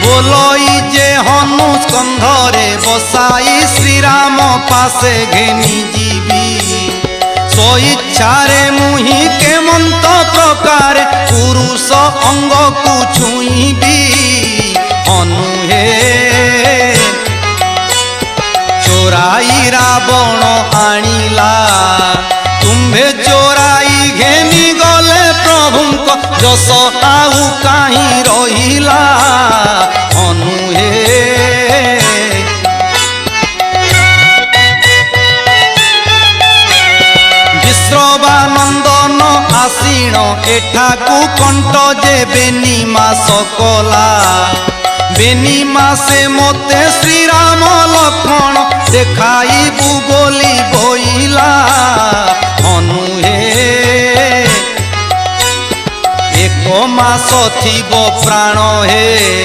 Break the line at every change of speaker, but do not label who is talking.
बोलई जे हनु स्कंधरे बसाई श्रीराम पासे घेनी जीवी स्वेच्छारे मुहि केमंत प्रकार पुरुष अंग को छुईबी हनु हे चोराई रावण आनिला तुम्भे चोराई घेनी गले प्रभुंक जस आउ काहीं रहिला हनु हे विश्रवानंदन आसीण एठाकू कंठ जे बेनी मास कला बेनी मासे मोते श्रीराम लक्ष्मण देखाइबू बोली बोइला हनु हे एक मास थिबो प्राण हे।